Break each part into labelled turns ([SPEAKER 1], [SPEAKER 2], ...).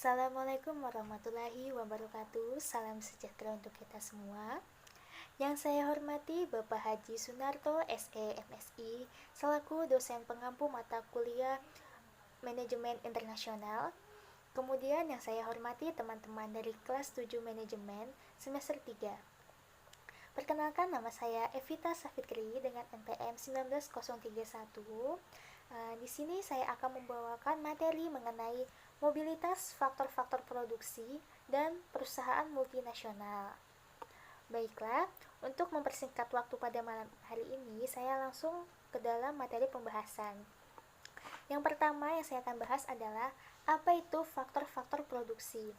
[SPEAKER 1] Assalamualaikum warahmatullahi wabarakatuh. Salam sejahtera untuk kita semua. Yang saya hormati Bapak Haji Sunarto, SE, MSI, selaku dosen pengampu mata kuliah Manajemen Internasional. Kemudian yang saya hormati teman-teman dari kelas 7 Manajemen semester 3. Perkenalkan, nama saya Evita Safitri dengan NPM 19031. Di sini saya akan membawakan materi mengenai mobilitas faktor-faktor produksi dan perusahaan multinasional. Baiklah, untuk mempersingkat waktu pada malam hari ini, saya langsung ke dalam materi pembahasan. Yang pertama yang saya akan bahas adalah apa itu faktor-faktor produksi.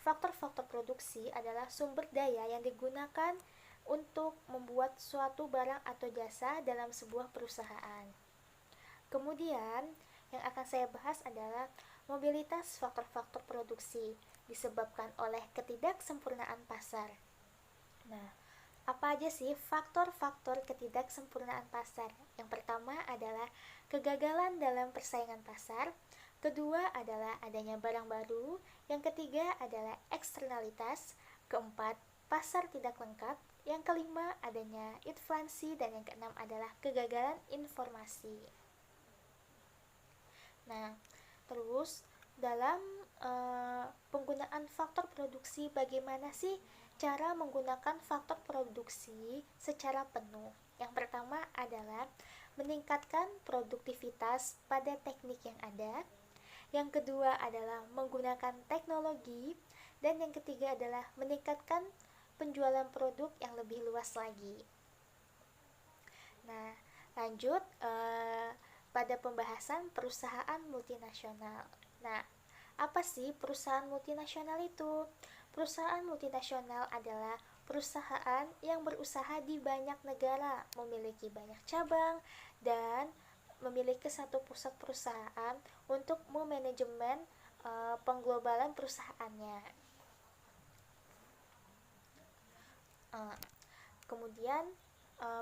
[SPEAKER 1] Faktor-faktor produksi adalah sumber daya yang digunakan untuk membuat suatu barang atau jasa dalam sebuah perusahaan. Kemudian, yang akan saya bahas adalah mobilitas faktor-faktor produksi disebabkan oleh ketidaksempurnaan pasar. Nah, apa aja sih faktor-faktor ketidaksempurnaan pasar? Yang pertama adalah kegagalan dalam persaingan pasar, kedua adalah adanya barang baru, yang ketiga adalah eksternalitas, keempat pasar tidak lengkap, yang kelima adanya inflasi, dan yang keenam adalah kegagalan informasi. Nah, terus dalam penggunaan faktor produksi, bagaimana sih cara menggunakan faktor produksi secara penuh? Yang pertama adalah meningkatkan produktivitas pada teknik yang ada. Yang kedua adalah menggunakan teknologi. Dan yang ketiga adalah meningkatkan penjualan produk yang lebih luas lagi. Nah, lanjut pada pembahasan perusahaan multinasional. Nah, apa sih perusahaan multinasional itu? Perusahaan multinasional adalah perusahaan yang berusaha di banyak negara, memiliki banyak cabang, dan memiliki satu pusat perusahaan untuk memanajemen pengglobalan perusahaannya. Kemudian,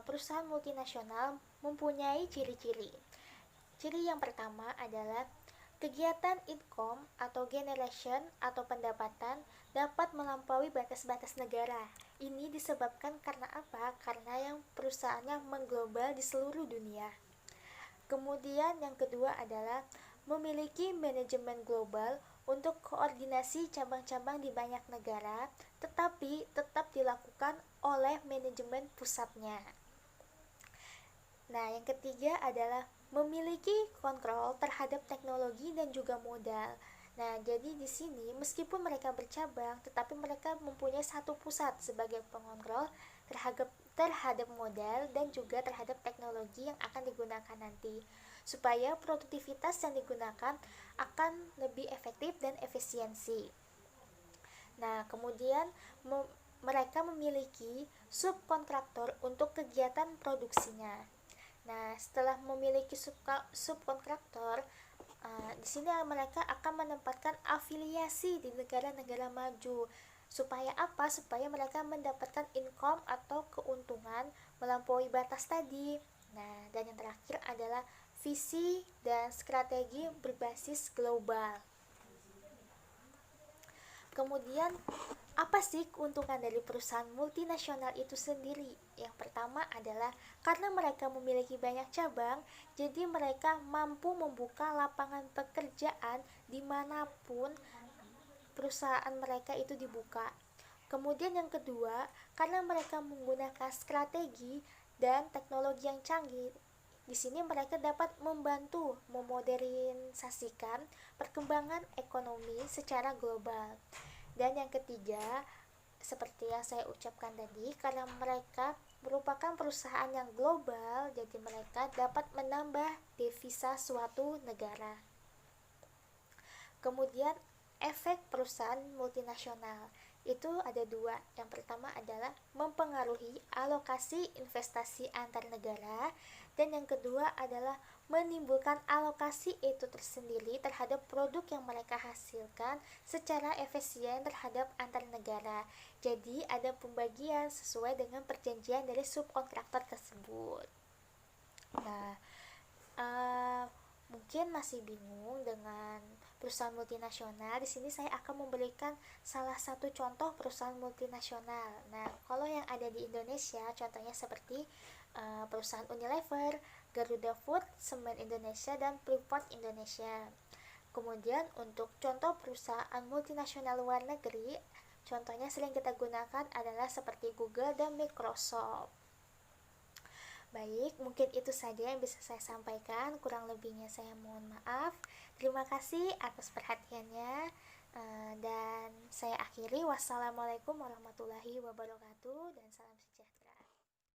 [SPEAKER 1] perusahaan multinasional mempunyai ciri-ciri. Ciri yang pertama adalah kegiatan income atau generation atau pendapatan dapat melampaui batas-batas negara. Ini disebabkan karena apa? Karena yang perusahaannya mengglobal di seluruh dunia. Kemudian yang kedua adalah memiliki manajemen global untuk koordinasi cabang-cabang di banyak negara, tetapi tetap dilakukan oleh manajemen pusatnya. Nah, yang ketiga adalah memiliki kontrol terhadap teknologi dan juga modal. Nah, jadi di sini meskipun mereka bercabang, tetapi mereka mempunyai satu pusat sebagai pengontrol terhadap modal dan juga terhadap teknologi yang akan digunakan nanti, supaya produktivitas yang digunakan akan lebih efektif dan efisiensi. Nah, kemudian mereka memiliki subkontraktor untuk kegiatan produksinya. Nah, setelah memiliki subkontraktor, di sini mereka akan menempatkan afiliasi di negara-negara maju. Supaya apa? Supaya mereka mendapatkan income atau keuntungan melampaui batas tadi. Nah, dan yang terakhir adalah visi dan strategi berbasis global. Kemudian, apa sih keuntungan dari perusahaan multinasional itu sendiri? Yang pertama adalah karena mereka memiliki banyak cabang, jadi mereka mampu membuka lapangan pekerjaan dimanapun perusahaan mereka itu dibuka. Kemudian yang kedua, karena mereka menggunakan strategi dan teknologi yang canggih, di sini mereka dapat membantu memodernisasikan perkembangan ekonomi secara global. Dan yang ketiga, seperti yang saya ucapkan tadi, karena mereka merupakan perusahaan yang global, jadi mereka dapat menambah devisa suatu negara. Kemudian, efek perusahaan multinasional itu ada dua. Yang pertama adalah mempengaruhi alokasi investasi antar negara, dan yang kedua adalah menimbulkan alokasi itu tersendiri terhadap produk yang mereka hasilkan secara efisien terhadap antar negara. Jadi ada pembagian sesuai dengan perjanjian dari subkontraktor tersebut. Nah, mungkin masih bingung dengan perusahaan multinasional, di sini saya akan memberikan salah satu contoh perusahaan multinasional. Nah, kalau yang ada di Indonesia, contohnya seperti perusahaan Unilever, Garuda Food, Semen Indonesia, dan Freeport Indonesia. Kemudian untuk contoh perusahaan multinasional luar negeri, contohnya sering kita gunakan adalah seperti Google dan Microsoft. Baik, mungkin itu saja yang bisa saya sampaikan. Kurang lebihnya saya mohon maaf. Terima kasih atas perhatiannya. Dan saya akhiri. Wassalamualaikum warahmatullahi wabarakatuh dan salam sejahtera.